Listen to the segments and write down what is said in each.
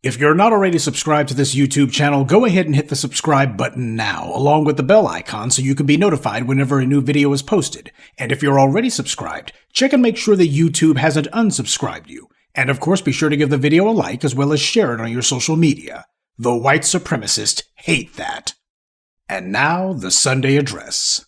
If you're not already subscribed to this YouTube channel, go ahead and hit the subscribe button now, along with the bell icon so you can be notified whenever a new video is posted. And if you're already subscribed, check and make sure that YouTube hasn't unsubscribed you. And of course, be sure to give the video a like as well as share it on your social media. The white supremacists hate that. And now, the Sunday address.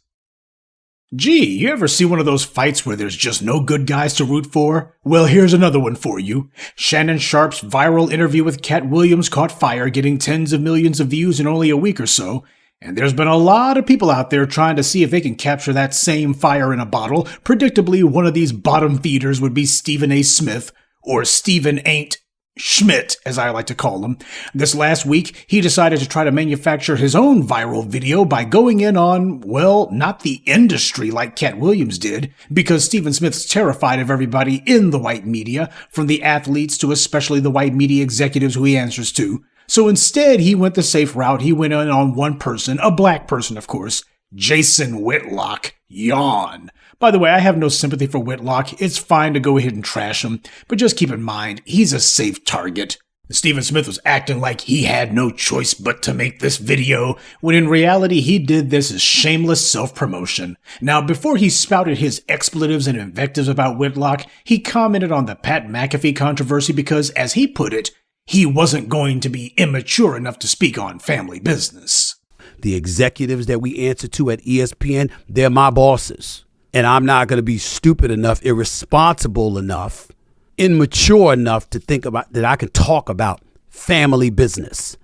Gee, you ever see one of those fights where there's just no good guys to root for? Well, here's another one for you. Shannon Sharpe's viral interview with Katt Williams caught fire, getting tens of millions of views in only a week or so. And there's been a lot of people out there trying to see if they can capture that same fire in a bottle. Predictably, one of these bottom feeders would be Stephen A. Smith, or Stephen Ain't Schmidt, as I like to call him. This last week, he decided to try to manufacture his own viral video by going in on, well, not the industry like Katt Williams did, because Stephen Smith's terrified of everybody in the white media, from the athletes to especially the white media executives who he answers to. So instead, he went the safe route. He went in on one person, a black person, of course, Jason Whitlock. Yawn. By the way, I have no sympathy for Whitlock. It's fine to go ahead and trash him, but just keep in mind, he's a safe target. Stephen Smith was acting like he had no choice but to make this video, when in reality he did this as shameless self-promotion. Now, before he spouted his expletives and invectives about Whitlock, he commented on the Pat McAfee controversy because, as he put it, he wasn't going to be immature enough to speak on family business. The executives that we answer to at ESPN, they're my bosses. And I'm not going to be stupid enough, irresponsible enough, immature enough to think about that I can talk about family business.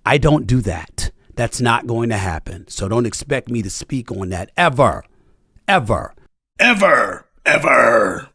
I don't do that. That's not going to happen. So don't expect me to speak on that ever. Ever. Ever. Ever.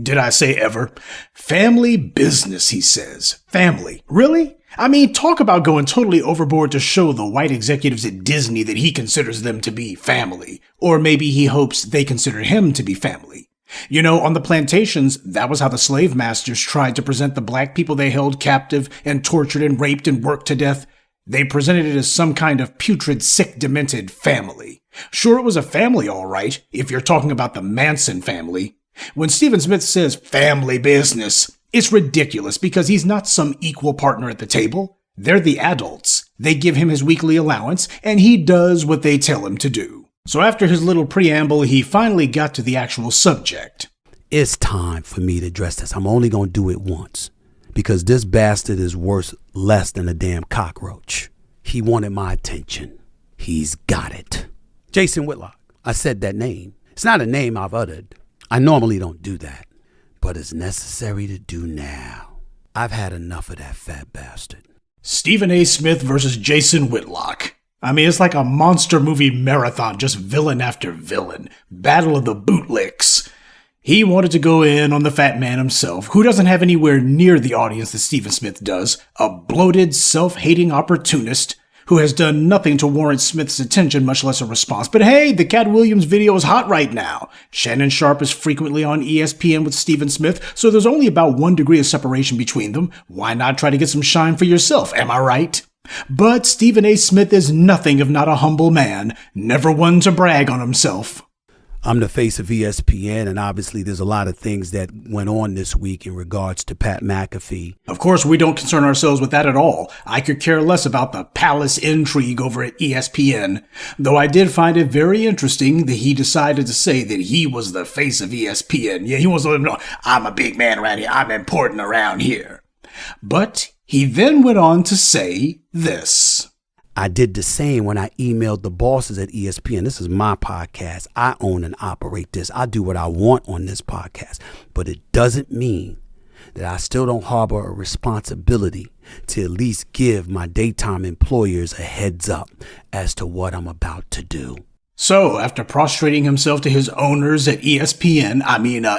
Did I say ever? Family business, he says. Family. Really? I mean, talk about going totally overboard to show the white executives at Disney that he considers them to be family. Or maybe he hopes they consider him to be family. You know, on the plantations, that was how the slave masters tried to present the black people they held captive and tortured and raped and worked to death. They presented it as some kind of putrid, sick, demented family. Sure, it was a family, all right, if you're talking about the Manson family. When Stephen Smith says family business, it's ridiculous because he's not some equal partner at the table. They're the adults. They give him his weekly allowance, and he does what they tell him to do. So after his little preamble, he finally got to the actual subject. It's time for me to address this. I'm only going to do it once because this bastard is worth less than a damn cockroach. He wanted my attention. He's got it. Jason Whitlock. I said that name. It's not a name I've uttered. I normally don't do that, but it's necessary to do now. I've had enough of that fat bastard. Stephen A. Smith versus Jason Whitlock. I mean, it's like a monster movie marathon, just villain after villain. Battle of the Bootlicks. He wanted to go in on the fat man himself, who doesn't have anywhere near the audience that Stephen Smith does, a bloated, self-hating opportunist who has done nothing to warrant Smith's attention, much less a response. But hey, the Katt Williams video is hot right now. Shannon Sharpe is frequently on ESPN with Stephen Smith, so there's only about 1 degree of separation between them. Why not try to get some shine for yourself, am I right? But Stephen A. Smith is nothing if not a humble man, never one to brag on himself. I'm the face of ESPN, and obviously there's a lot of things that went on this week in regards to Pat McAfee. Of course, we don't concern ourselves with that at all. I could care less about the palace intrigue over at ESPN, though I did find it very interesting that he decided to say that he was the face of ESPN. Yeah, he wants to let them know, I'm a big man around here, I'm important around here. But he then went on to say this. I did the same when I emailed the bosses at ESPN. This is my podcast. I own and operate this. I do what I want on this podcast. But it doesn't mean that I still don't harbor a responsibility to at least give my daytime employers a heads up as to what I'm about to do. So, after prostrating himself to his owners at ESPN,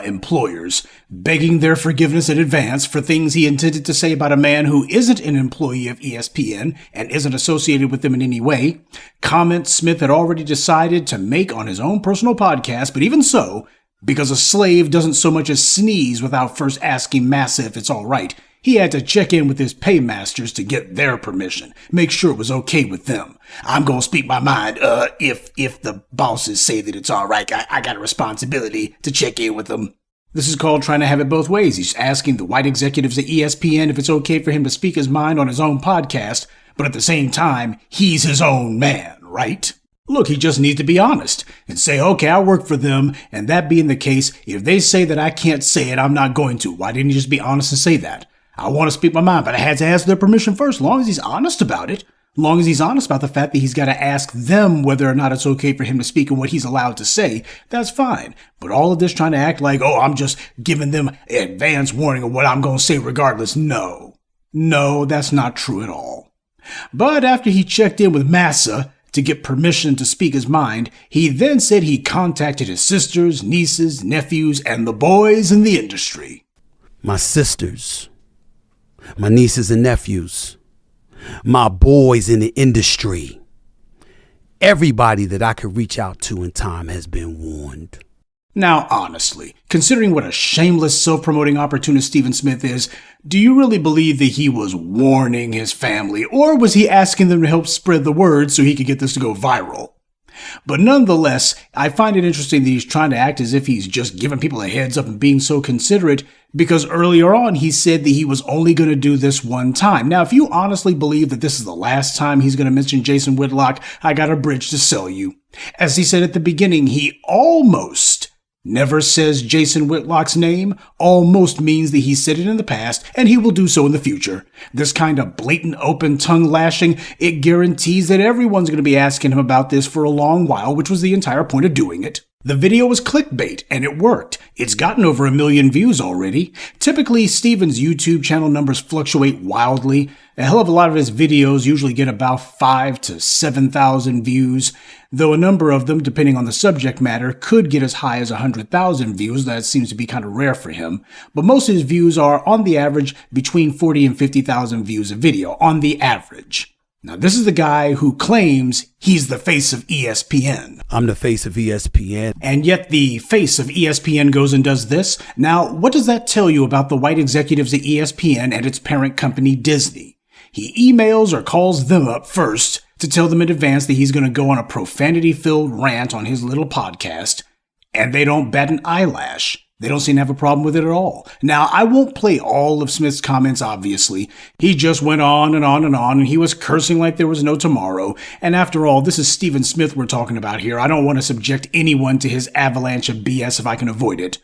employers, begging their forgiveness in advance for things he intended to say about a man who isn't an employee of ESPN and isn't associated with them in any way, comments Smith had already decided to make on his own personal podcast, but even so, because a slave doesn't so much as sneeze without first asking Massa if it's all right, he had to check in with his paymasters to get their permission, make sure it was okay with them. I'm gonna speak my mind, if the bosses say that it's all right, I got a responsibility to check in with them. This is called trying to have it both ways. He's asking the white executives at ESPN if it's okay for him to speak his mind on his own podcast, but at the same time, he's his own man, right? Look, he just needs to be honest and say, okay, I work for them, and that being the case, if they say that I can't say it, I'm not going to. Why didn't he just be honest and say that? I want to speak my mind, but I had to ask their permission first, as long as he's honest about it. As long as he's honest about the fact that he's got to ask them whether or not it's okay for him to speak and what he's allowed to say, that's fine. But all of this trying to act like, oh, I'm just giving them advance warning of what I'm going to say regardless. No, that's not true at all. But after he checked in with Massa to get permission to speak his mind, he then said he contacted his sisters, nieces, nephews, and the boys in the industry. My sisters, my nieces and nephews, my boys in the industry, everybody that I could reach out to in time has been warned. Now, honestly, considering what a shameless, self-promoting opportunist Stephen Smith is, do you really believe that he was warning his family, or was he asking them to help spread the word so he could get this to go viral? But nonetheless, I find it interesting that he's trying to act as if he's just giving people a heads up and being so considerate, because earlier on he said that he was only going to do this one time. Now, if you honestly believe that this is the last time he's going to mention Jason Whitlock, I got a bridge to sell you. As he said at the beginning, he almost never says Jason Whitlock's name. Almost means that he said it in the past, and he will do so in the future. This kind of blatant open tongue lashing, it guarantees that everyone's going to be asking him about this for a long while, which was the entire point of doing it. The video was clickbait, and it worked. It's gotten over 1 million views already. Typically, Steven's YouTube channel numbers fluctuate wildly. A hell of a lot of his videos usually get about 5,000 to 7,000 views, though a number of them, depending on the subject matter, could get as high as 100,000 views. That seems to be kind of rare for him. But most of his views are, on the average, between 40 and 50,000 views a video, on the average. Now, this is the guy who claims he's the face of ESPN. I'm the face of ESPN. And yet the face of ESPN goes and does this. Now, what does that tell you about the white executives at ESPN and its parent company, Disney? He emails or calls them up first to tell them in advance that he's going to go on a profanity-filled rant on his little podcast, and they don't bat an eyelash. They don't seem to have a problem with it at all. Now, I won't play all of Smith's comments, obviously. He just went on and on and on, and he was cursing like there was no tomorrow. And after all, this is Stephen Smith we're talking about here. I don't want to subject anyone to his avalanche of BS if I can avoid it.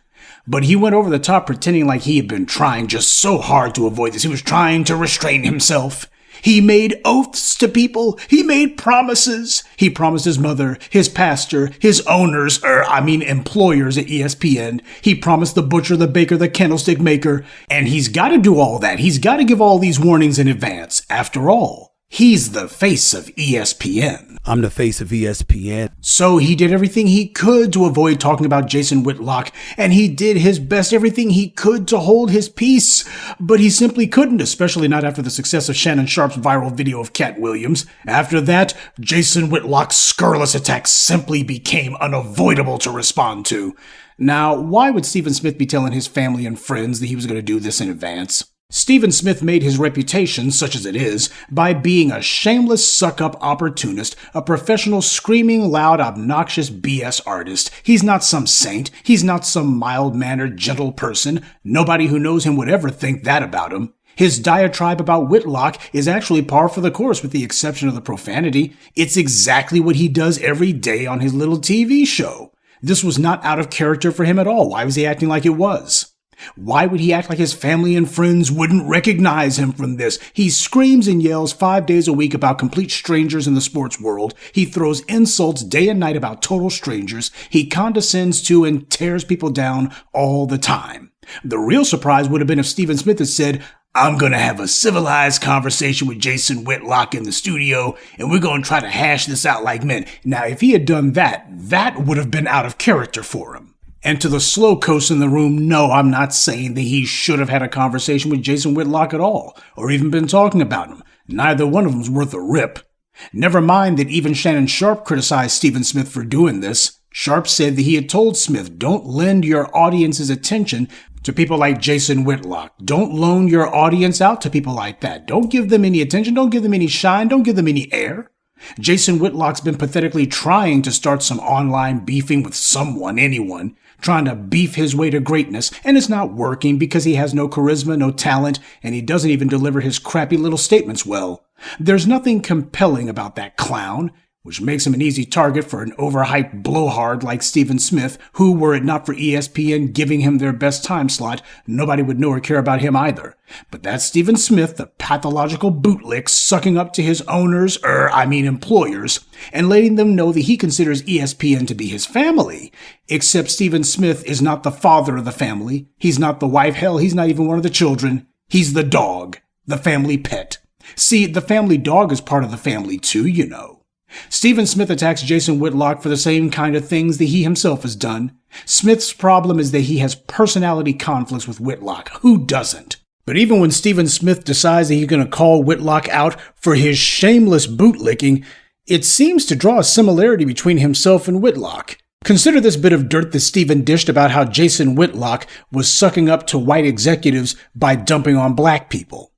But he went over the top pretending like he had been trying just so hard to avoid this. He was trying to restrain himself. He made oaths to people. He made promises. He promised his mother, his pastor, his owners, employers at ESPN. He promised the butcher, the baker, the candlestick maker. And he's got to do all that. He's got to give all these warnings in advance. After all, he's the face of ESPN. I'm the face of ESPN. So he did everything he could to avoid talking about Jason Whitlock, and he did his best, everything he could to hold his peace. But he simply couldn't, especially not after the success of Shannon Sharpe's viral video of Katt Williams. After that, Jason Whitlock's scurrilous attacks simply became unavoidable to respond to. Now, why would Stephen Smith be telling his family and friends that he was going to do this in advance? Stephen Smith made his reputation, such as it is, by being a shameless suck-up opportunist, a professional screaming, loud, obnoxious BS artist. He's not some saint. He's not some mild-mannered, gentle person. Nobody who knows him would ever think that about him. His diatribe about Whitlock is actually par for the course with the exception of the profanity. It's exactly what he does every day on his little TV show. This was not out of character for him at all. Why was he acting like it was? Why would he act like his family and friends wouldn't recognize him from this? He screams and yells 5 days a week about complete strangers in the sports world. He throws insults day and night about total strangers. He condescends to and tears people down all the time. The real surprise would have been if Stephen Smith had said, I'm going to have a civilized conversation with Jason Whitlock in the studio, and we're going to try to hash this out like men. Now, if he had done that, that would have been out of character for him. And to the slow coast in the room, no, I'm not saying that he should have had a conversation with Jason Whitlock at all, or even been talking about him. Neither one of them's worth a rip. Never mind that even Shannon Sharpe criticized Stephen Smith for doing this. Sharpe said that he had told Smith, don't lend your audience's attention to people like Jason Whitlock. Don't loan your audience out to people like that. Don't give them any attention. Don't give them any shine. Don't give them any air. Jason Whitlock's been pathetically trying to start some online beefing with someone, anyone, trying to beef his way to greatness, and it's not working because he has no charisma, no talent, and he doesn't even deliver his crappy little statements well. There's nothing compelling about that clown, which makes him an easy target for an overhyped blowhard like Stephen Smith, who, were it not for ESPN giving him their best time slot, nobody would know or care about him either. But that's Stephen Smith, the pathological bootlick, sucking up to his owners, employers, and letting them know that he considers ESPN to be his family. Except Stephen Smith is not the father of the family. He's not the wife. Hell, he's not even one of the children. He's the dog, the family pet. See, the family dog is part of the family too, you know. Stephen Smith attacks Jason Whitlock for the same kind of things that he himself has done. Smith's problem is that he has personality conflicts with Whitlock. Who doesn't? But even when Stephen Smith decides that he's going to call Whitlock out for his shameless bootlicking, it seems to draw a similarity between himself and Whitlock. Consider this bit of dirt that Stephen dished about how Jason Whitlock was sucking up to white executives by dumping on black people.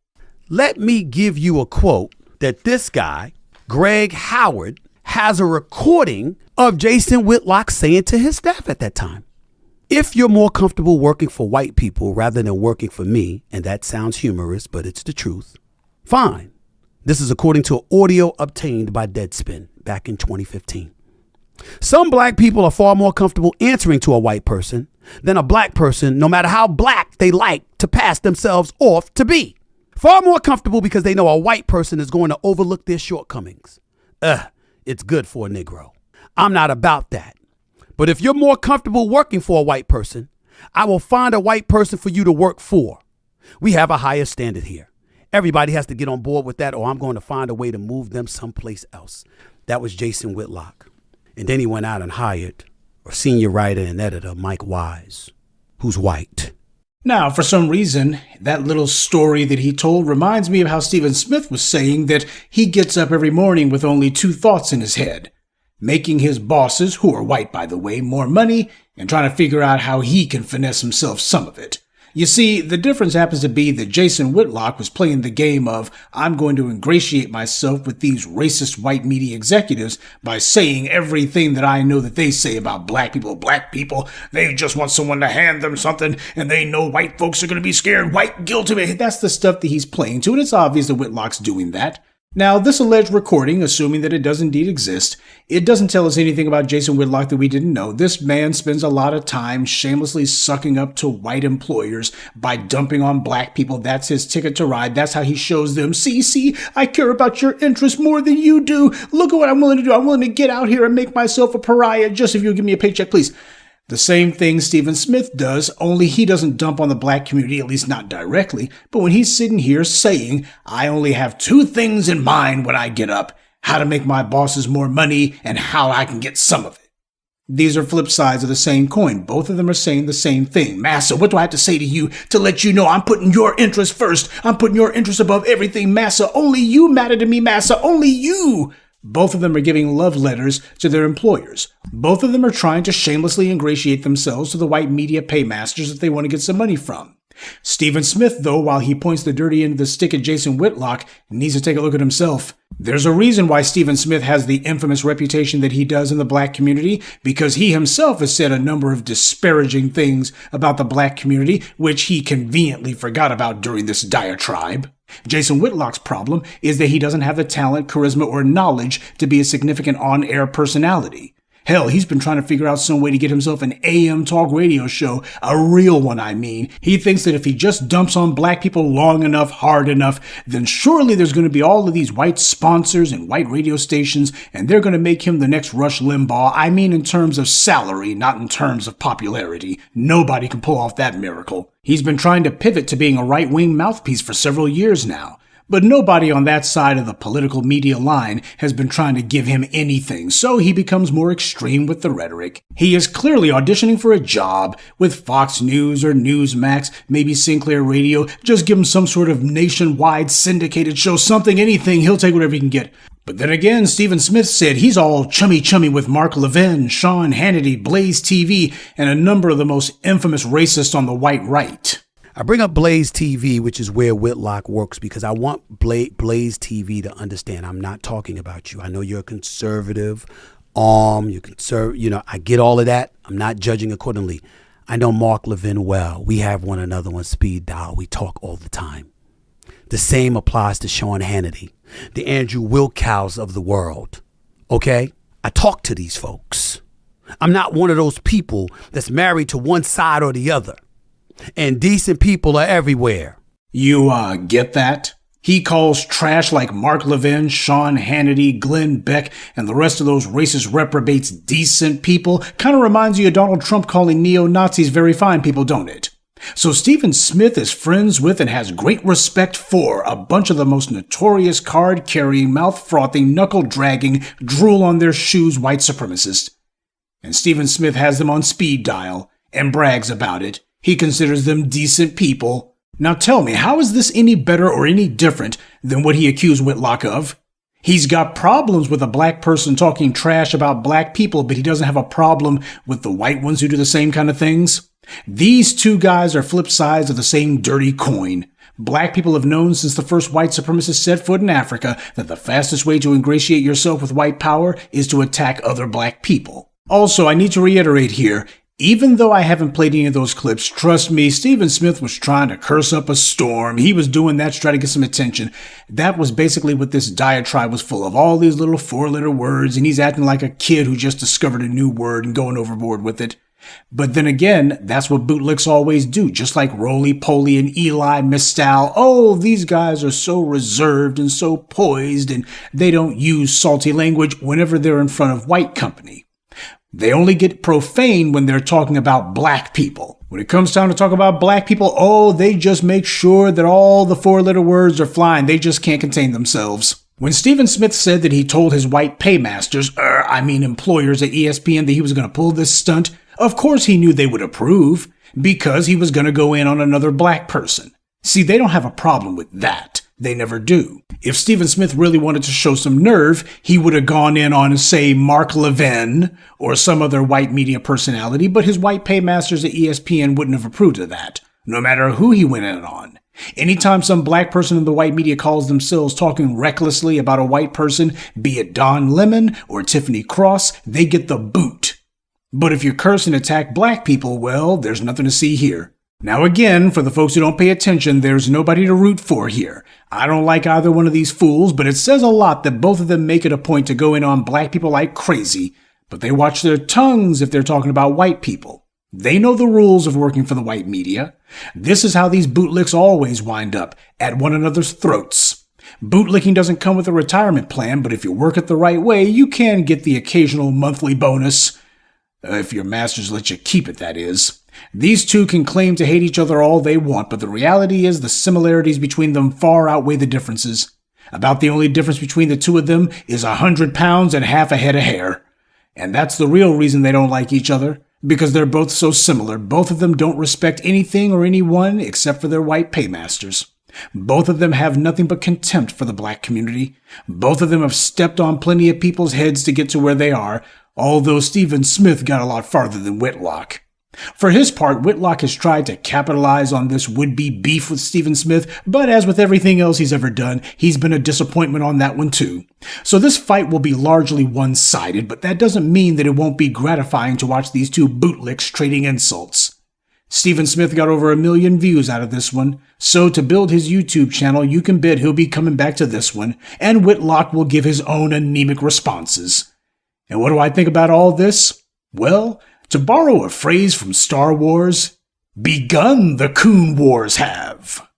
Let me give you a quote that this guy, Greg Howard, has a recording of Jason Whitlock saying to his staff at that time. If you're more comfortable working for white people rather than working for me, and that sounds humorous, but it's the truth, fine. This is according to audio obtained by Deadspin back in 2015. Some black people are far more comfortable answering to a white person than a black person, no matter how black they like to pass themselves off to be. Far more comfortable because they know a white person is going to overlook their shortcomings. It's good for a Negro. I'm not about that. But if you're more comfortable working for a white person, I will find a white person for you to work for. We have a higher standard here. Everybody has to get on board with that, or I'm going to find a way to move them someplace else. That was Jason Whitlock. And then he went out and hired a senior writer and editor, Mike Wise, who's white. Now, for some reason, that little story that he told reminds me of how Stephen Smith was saying that he gets up every morning with only two thoughts in his head: making his bosses, who are white by the way, more money, and trying to figure out how he can finesse himself some of it. You see, the difference happens to be that Jason Whitlock was playing the game of, I'm going to ingratiate myself with these racist white media executives by saying everything that I know that they say about black people. Black people, they just want someone to hand them something, and they know white folks are going to be scared. White guilt of it. That's the stuff that he's playing to, and it's obvious that Whitlock's doing that. Now, this alleged recording, assuming that it does indeed exist, it doesn't tell us anything about Jason Whitlock that we didn't know. This man spends a lot of time shamelessly sucking up to white employers by dumping on black people. That's his ticket to ride. That's how he shows them, see, I care about your interests more than you do. Look at what I'm willing to do. I'm willing to get out here and make myself a pariah just if you'll give me a paycheck, please. The same thing Stephen Smith does, only he doesn't dump on the black community, at least not directly. But when he's sitting here saying, I only have two things in mind when I get up: how to make my bosses more money and how I can get some of it. These are flip sides of the same coin. Both of them are saying the same thing. Massa, what do I have to say to you to let you know I'm putting your interest first? I'm putting your interest above everything, Massa. Only you matter to me, Massa. Only you. Both of them are giving love letters to their employers. Both of them are trying to shamelessly ingratiate themselves to the white media paymasters that they want to get some money from. Stephen Smith, though, while he points the dirty end of the stick at Jason Whitlock, needs to take a look at himself. There's a reason why Stephen Smith has the infamous reputation that he does in the black community, because he himself has said a number of disparaging things about the black community, which he conveniently forgot about during this diatribe. Jason Whitlock's problem is that he doesn't have the talent, charisma, or knowledge to be a significant on-air personality. Hell, he's been trying to figure out some way to get himself an AM talk radio show, a real one, I mean. He thinks that if he just dumps on black people long enough, hard enough, then surely there's going to be all of these white sponsors and white radio stations, and they're going to make him the next Rush Limbaugh. I mean in terms of salary, not in terms of popularity. Nobody can pull off that miracle. He's been trying to pivot to being a right-wing mouthpiece for several years now. But nobody on that side of the political media line has been trying to give him anything, so he becomes more extreme with the rhetoric. He is clearly auditioning for a job with Fox News or Newsmax, maybe Sinclair Radio. Just give him some sort of nationwide syndicated show, something, anything. He'll take whatever he can get. But then again, Stephen Smith said he's all chummy with Mark Levin, Sean Hannity, Blaze TV, and a number of the most infamous racists on the white right. I bring up Blaze TV, which is where Whitlock works, because I want Blaze TV to understand I'm not talking about you. I know you're a conservative, I get all of that. I'm not judging accordingly. I know Mark Levin well. We have one another on speed dial. We talk all the time. The same applies to Sean Hannity, the Andrew Wilkows of the world. Okay? I talk to these folks. I'm not one of those people that's married to one side or the other. And decent people are everywhere. You, get that? He calls trash like Mark Levin, Sean Hannity, Glenn Beck, and the rest of those racist reprobates decent people. Kind of reminds you of Donald Trump calling neo-Nazis very fine people, don't it? So Stephen Smith is friends with and has great respect for a bunch of the most notorious card-carrying, mouth-frothing, knuckle-dragging, drool-on-their-shoes white supremacists. And Stephen Smith has them on speed dial and brags about it. He considers them decent people. Now tell me, how is this any better or any different than what he accused Whitlock of? He's got problems with a black person talking trash about black people, but he doesn't have a problem with the white ones who do the same kind of things. These two guys are flip sides of the same dirty coin. Black people have known since the first white supremacists set foot in Africa that the fastest way to ingratiate yourself with white power is to attack other black people. Also, I need to reiterate here, even though I haven't played any of those clips, trust me, Stephen Smith was trying to curse up a storm. He was doing that to try to get some attention. That was basically what this diatribe was full of, all these little four-letter words, and he's acting like a kid who just discovered a new word and going overboard with it. But then again, that's what bootlicks always do, just like Roly-Poly and Eli Mistal. Oh, these guys are so reserved and so poised, and they don't use salty language whenever they're in front of white company. They only get profane when they're talking about black people. When it comes time to talk about black people, oh, they just make sure that all the four-letter words are flying. They just can't contain themselves. When Stephen Smith said that he told his white paymasters, employers at ESPN that he was going to pull this stunt, of course he knew they would approve, because he was going to go in on another black person. See, they don't have a problem with that. They never do. If Stephen Smith really wanted to show some nerve, he would have gone in on, say, Mark Levin or some other white media personality, but his white paymasters at ESPN wouldn't have approved of that, no matter who he went in on. Anytime some black person in the white media calls themselves talking recklessly about a white person, be it Don Lemon or Tiffany Cross, they get the boot. But if you curse and attack black people, well, there's nothing to see here. Now again, for the folks who don't pay attention, there's nobody to root for here. I don't like either one of these fools, but it says a lot that both of them make it a point to go in on black people like crazy, but they watch their tongues if they're talking about white people. They know the rules of working for the white media. This is how these bootlicks always wind up, at one another's throats. Bootlicking doesn't come with a retirement plan, but if you work it the right way, you can get the occasional monthly bonus. If your masters let you keep it, that is. These two can claim to hate each other all they want, but the reality is the similarities between them far outweigh the differences. About the only difference between the two of them is 100 pounds and half a head of hair. And that's the real reason they don't like each other, because they're both so similar. Both of them don't respect anything or anyone except for their white paymasters. Both of them have nothing but contempt for the black community. Both of them have stepped on plenty of people's heads to get to where they are, although Stephen Smith got a lot farther than Whitlock. For his part, Whitlock has tried to capitalize on this would-be beef with Stephen Smith, but as with everything else he's ever done, he's been a disappointment on that one too. So this fight will be largely one-sided, but that doesn't mean that it won't be gratifying to watch these two bootlicks trading insults. Stephen Smith got over 1 million views out of this one, so to build his YouTube channel, you can bet he'll be coming back to this one, and Whitlock will give his own anemic responses. And what do I think about all this? Well, to borrow a phrase from Star Wars, begun the Coon Wars have.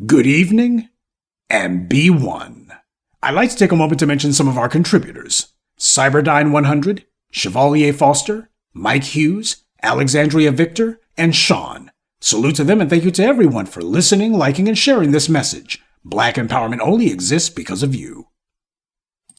Good evening, and be one. I'd like to take a moment to mention some of our contributors. Cyberdyne100, Chevalier Foster, Mike Hughes, Alexandria Victor, and Sean. Salute to them and thank you to everyone for listening, liking, and sharing this message. Black empowerment only exists because of you.